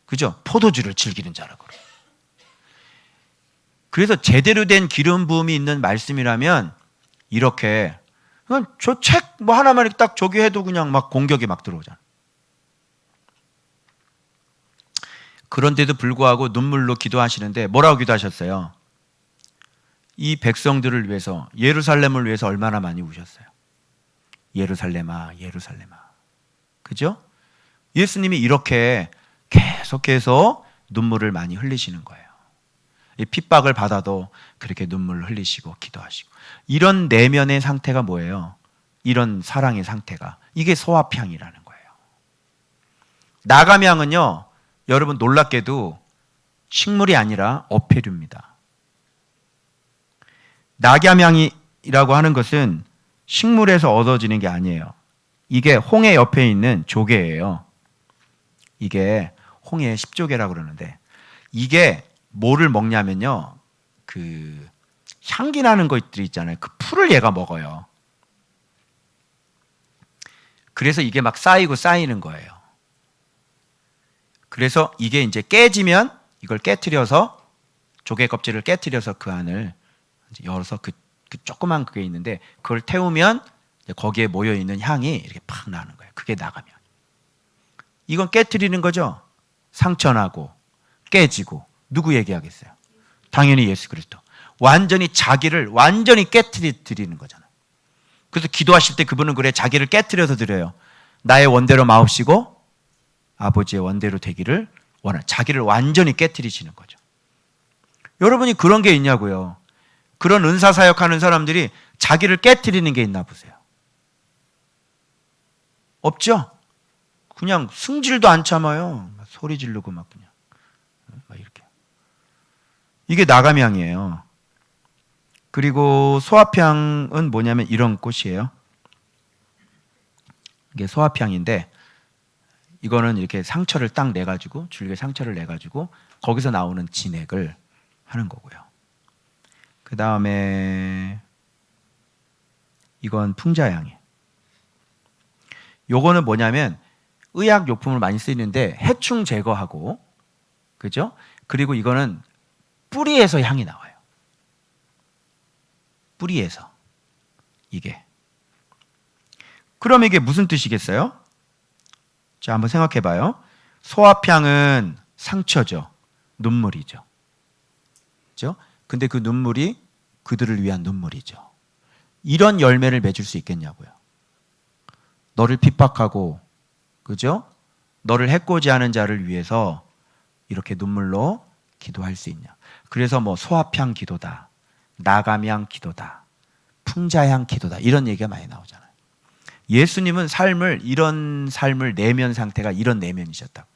그죠? 포도주를 즐기는 자라고 그러고. 그래서 제대로 된 기름 부음이 있는 말씀이라면 이렇게 저 책 뭐 하나만 딱 저기 해도 그냥 막 공격이 막 들어오잖아. 그런데도 불구하고 눈물로 기도하시는데 뭐라고 기도하셨어요? 이 백성들을 위해서, 예루살렘을 위해서 얼마나 많이 우셨어요. 예루살렘아, 예루살렘아. 그죠? 예수님이 이렇게 계속해서 눈물을 많이 흘리시는 거예요. 이 핍박을 받아도 그렇게 눈물을 흘리시고 기도하시고. 이런 내면의 상태가 뭐예요? 이런 사랑의 상태가, 이게 소합향이라는 거예요. 나감향은요, 여러분 놀랍게도 식물이 아니라 어패류입니다. 낙엽향이라고 하는 것은 식물에서 얻어지는 게 아니에요. 이게 홍해 옆에 있는 조개예요. 이게 홍해 십조개라고 그러는데, 이게 뭐를 먹냐면요, 그 향기 나는 것들이 있잖아요. 그 풀을 얘가 먹어요. 그래서 이게 막 쌓이고 쌓이는 거예요. 그래서 이게 이제 깨지면 이걸 깨트려서, 조개 껍질을 깨트려서 그 안을 이제 열어서 그 조그만 그게 있는데 그걸 태우면 거기에 모여 있는 향이 이렇게 팍 나는 거예요. 그게 나가면. 이건 깨트리는 거죠. 상처나고 깨지고. 누구 얘기하겠어요? 당연히 예수 그리스도. 완전히 자기를 완전히 깨트리는 거잖아요. 그래서 기도하실 때 그분은 그래, 자기를 깨트려서 드려요. 나의 원대로 마옵시고 아버지의 원대로 되기를 원하는, 자기를 완전히 깨트리시는 거죠. 여러분이 그런 게 있냐고요. 그런 은사 사역하는 사람들이 자기를 깨트리는 게 있나 보세요. 없죠? 그냥 승질도 안 참아요. 소리 지르고 막 그냥 막 이렇게. 이게 나감향이에요. 그리고 소합향은 뭐냐면 이런 꽃이에요. 이게 소합향인데, 이거는 이렇게 상처를 딱 내가지고, 줄기에 상처를 내가지고 거기서 나오는 진액을 하는 거고요. 그 다음에 이건 풍자향이에요. 요거는 뭐냐면 의약 용품을 많이 쓰이는데 해충 제거하고, 그죠? 그리고 이거는 뿌리에서 향이 나와요. 뿌리에서. 이게. 그럼 이게 무슨 뜻이겠어요? 자, 한번 생각해 봐요. 소합향은 상처죠. 눈물이죠. 그죠? 근데 그 눈물이 그들을 위한 눈물이죠. 이런 열매를 맺을 수 있겠냐고요. 너를 핍박하고, 그죠? 너를 해코지하는 자를 위해서 이렇게 눈물로 기도할 수 있냐. 그래서 뭐 소합향 기도다, 나감향 기도다, 풍자향 기도다, 이런 얘기가 많이 나오잖아요. 예수님은 이런 삶을 내면 상태가 이런 내면이셨다고.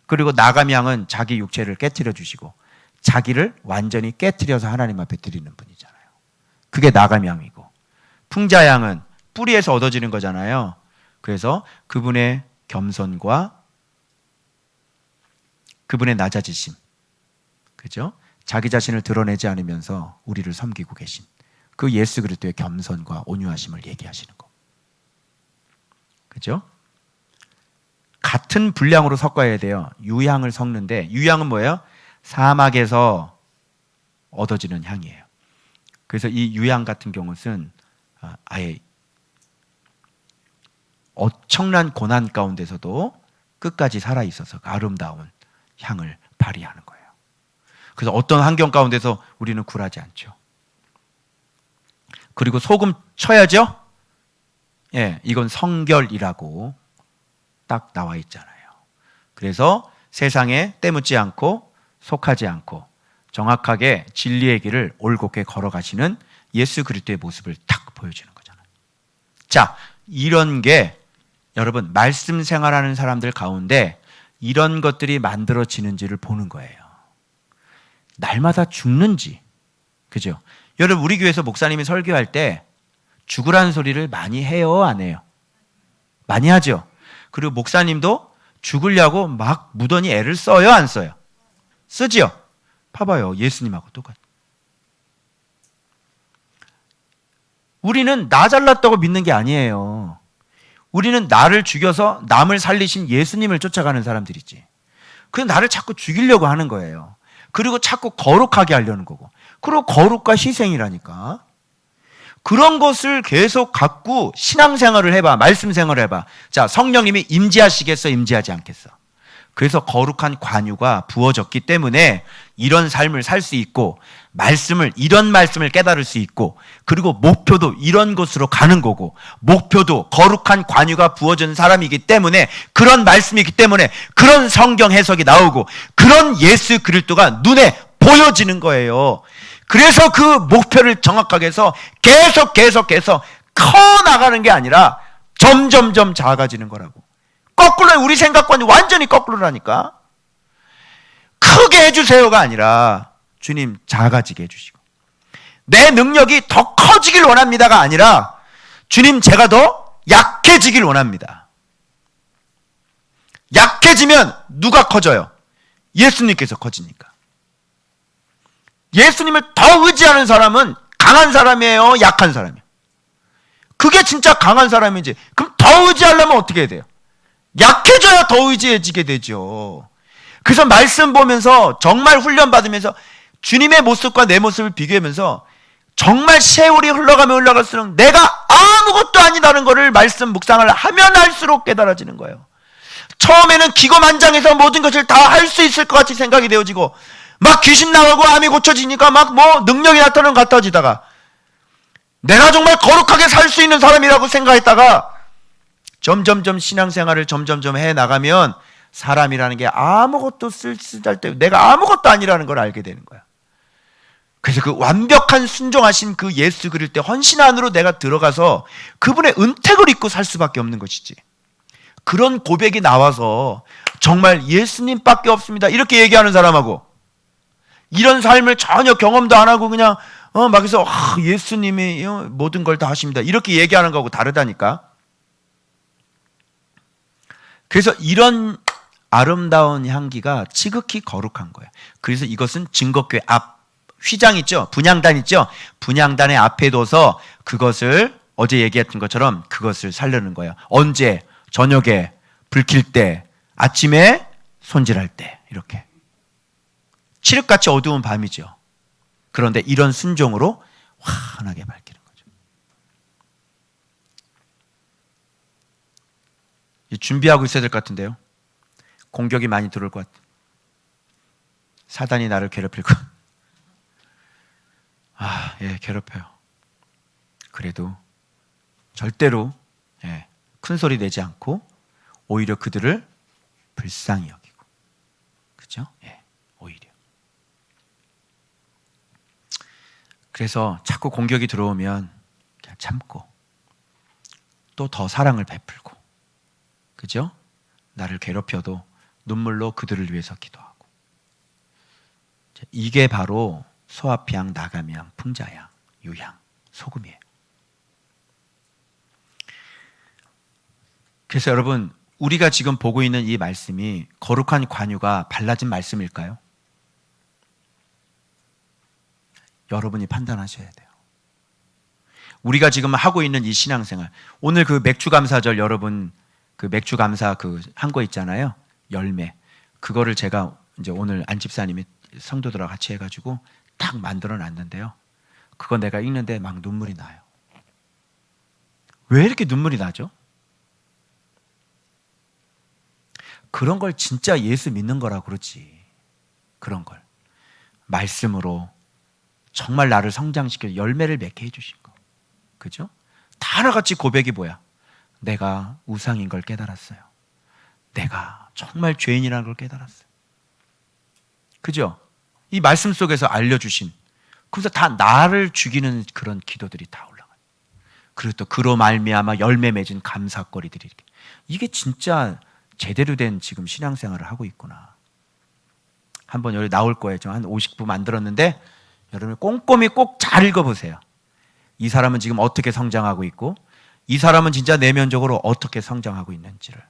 그리고 나감 양은 자기 육체를 깨트려 주시고 자기를 완전히 깨트려서 하나님 앞에 드리는 분이잖아요. 그게 나감 양이고, 풍자 양은 뿌리에서 얻어지는 거잖아요. 그래서 그분의 겸손과 그분의 낮아지심, 그죠? 자기 자신을 드러내지 않으면서 우리를 섬기고 계신 그 예수 그리스도의 겸손과 온유하심을 얘기하시는 거, 그죠? 같은 분량으로 섞어야 돼요. 유향을 섞는데, 유향은 뭐예요? 사막에서 얻어지는 향이에요. 그래서 이 유향 같은 경우는 아예 엄청난 고난 가운데서도 끝까지 살아있어서 아름다운 향을 발휘하는 거예요. 그래서 어떤 환경 가운데서 우리는 굴하지 않죠. 그리고 소금 쳐야죠? 예, 이건 성결이라고 딱 나와 있잖아요. 그래서 세상에 때묻지 않고 속하지 않고 정확하게 진리의 길을 올곧게 걸어가시는 예수 그리스도의 모습을 딱 보여주는 거잖아요. 자, 이런 게 여러분 말씀 생활하는 사람들 가운데 이런 것들이 만들어지는지를 보는 거예요. 날마다 죽는지, 그죠? 여러분 우리 교회에서 목사님이 설교할 때 죽으라는 소리를 많이 해요, 안 해요? 많이 하죠. 그리고 목사님도 죽으려고 막 무던히 애를 써요, 안 써요? 쓰지요. 봐봐요, 예수님하고 똑같아. 우리는 나 잘났다고 믿는 게 아니에요. 우리는 나를 죽여서 남을 살리신 예수님을 쫓아가는 사람들이지. 그 나를 자꾸 죽이려고 하는 거예요. 그리고 자꾸 거룩하게 하려는 거고. 그리고 거룩과 희생이라니까. 그런 것을 계속 갖고 신앙생활을 해봐. 말씀 생활을 해봐. 자, 성령님이 임재하시겠어, 임재하지 않겠어? 그래서 거룩한 관유가 부어졌기 때문에 이런 삶을 살 수 있고, 이런 말씀을 깨달을 수 있고, 그리고 목표도 이런 곳으로 가는 거고, 목표도 거룩한 관유가 부어진 사람이기 때문에, 그런 말씀이기 때문에 그런 성경 해석이 나오고, 그런 예수 그리스도가 눈에 보여지는 거예요. 그래서 그 목표를 정확하게 해서 계속 커 나가는 게 아니라 점점점 작아지는 거라고. 거꾸로, 우리 생각과는 완전히 거꾸로라니까. 크게 해주세요가 아니라 주님 작아지게 해주시고, 내 능력이 더 커지길 원합니다가 아니라 주님 제가 더 약해지길 원합니다. 약해지면 누가 커져요? 예수님께서 커지니까. 예수님을 더 의지하는 사람은 강한 사람이에요, 약한 사람이에요? 그게 진짜 강한 사람이지. 그럼 더 의지하려면 어떻게 해야 돼요? 약해져야 더 의지해지게 되죠. 그래서 말씀 보면서 정말 훈련받으면서 주님의 모습과 내 모습을 비교하면서 정말 세월이 흘러갈수록 내가 아무것도 아니다는 것을 말씀 묵상을 하면 할수록 깨달아지는 거예요. 처음에는 기고만장해서 모든 것을 다 할 수 있을 것 같이 생각이 되어지고, 막 귀신 나가고 암이 고쳐지니까 막 뭐 능력이 나타나는 것 같아지다가, 내가 정말 거룩하게 살 수 있는 사람이라고 생각했다가 점점점 신앙생활을 점점점 해나가면 사람이라는 게 아무것도 쓸쓸할 때 내가 아무것도 아니라는 걸 알게 되는 거야. 그래서 그 완벽한 순종하신 그 예수 그리스도의 헌신 안으로 내가 들어가서 그분의 은택을 입고 살 수밖에 없는 것이지. 그런 고백이 나와서 정말 예수님밖에 없습니다 이렇게 얘기하는 사람하고, 이런 삶을 전혀 경험도 안 하고 그냥 막 해서 예수님이 모든 걸 다 하십니다 이렇게 얘기하는 거하고 다르다니까. 그래서 이런 아름다운 향기가 지극히 거룩한 거예요. 그래서 이것은 증거교회 앞 휘장 있죠? 분향단 있죠? 분향단의 앞에 둬서 그것을 어제 얘기했던 것처럼 그것을 살려는 거예요. 언제? 저녁에 불 켤 때, 아침에 손질할 때, 이렇게. 칠흑같이 어두운 밤이죠. 그런데 이런 순종으로 환하게 밝히는 거죠. 준비하고 있어야 될 것 같은데요. 공격이 많이 들어올 것 같아요. 사단이 나를 괴롭힐 것. 괴롭혀요. 그래도 절대로 큰 소리 내지 않고 오히려 그들을 불쌍히 여기고, 그죠? 오히려. 그래서 자꾸 공격이 들어오면 그냥 참고 또 더 사랑을 베풀고, 그죠? 나를 괴롭혀도 눈물로 그들을 위해서 기도하고. 이게 바로 소아피양, 나감양, 풍자양, 유양, 소금이에요. 그래서 여러분, 우리가 지금 보고 있는 이 말씀이 거룩한 관유가 발라진 말씀일까요? 여러분이 판단하셔야 돼요. 우리가 지금 하고 있는 이 신앙생활, 오늘 그 맥주감사절 여러분 그 맥주감사 그 한 거 있잖아요. 열매. 그거를 제가 이제 오늘 안 집사님이 성도들하고 같이 해가지고 딱 만들어 놨는데요. 그거 내가 읽는데 막 눈물이 나요. 왜 이렇게 눈물이 나죠? 그런 걸 진짜 예수 믿는 거라 그러지. 그런 걸 말씀으로 정말 나를 성장시켜 열매를 맺게 해주신 거. 그죠? 다 하나같이 고백이 뭐야? 내가 우상인 걸 깨달았어요. 내가 정말 죄인이라는 걸 깨달았어요. 그죠? 이 말씀 속에서 알려주신, 그래서 다 나를 죽이는 그런 기도들이 다 올라가요. 그리고 또 그로 말미암아 열매 맺은 감사거리들이 이렇게. 이게 진짜 제대로 된 지금 신앙생활을 하고 있구나. 한번 여기 나올 거예요. 저 한 50부 만들었는데 여러분 꼼꼼히 꼭 잘 읽어보세요. 이 사람은 지금 어떻게 성장하고 있고 이 사람은 진짜 내면적으로 어떻게 성장하고 있는지를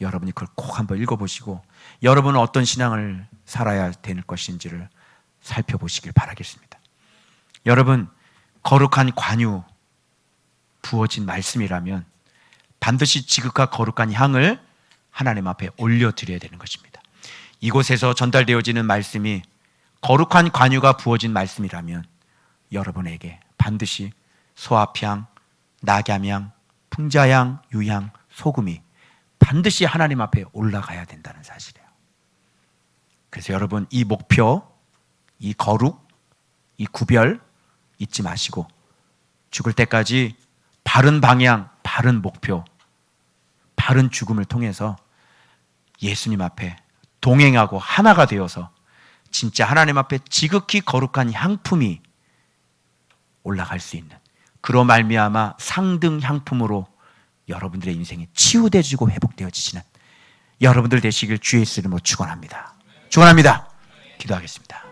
여러분이 그걸 꼭 한번 읽어보시고 여러분은 어떤 신앙을 살아야 되는 것인지를 살펴보시길 바라겠습니다. 여러분, 거룩한 관유 부어진 말씀이라면 반드시 지극히 거룩한 향을 하나님 앞에 올려드려야 되는 것입니다. 이곳에서 전달되어지는 말씀이 거룩한 관유가 부어진 말씀이라면 여러분에게 반드시 소아피향, 낙얌향, 풍자향, 유향, 소금이 반드시 하나님 앞에 올라가야 된다는 사실이에요. 그래서 여러분 이 목표, 이 거룩, 이 구별 잊지 마시고 죽을 때까지 바른 방향, 바른 목표, 바른 죽음을 통해서 예수님 앞에 동행하고 하나가 되어서 진짜 하나님 앞에 지극히 거룩한 향품이 올라갈 수 있는, 그로 말미암아 상등 향품으로 여러분들의 인생이 치유되어지고 회복되어지시는 여러분들 되시길 주의 이름으로 축원합니다. 축원합니다. 기도하겠습니다.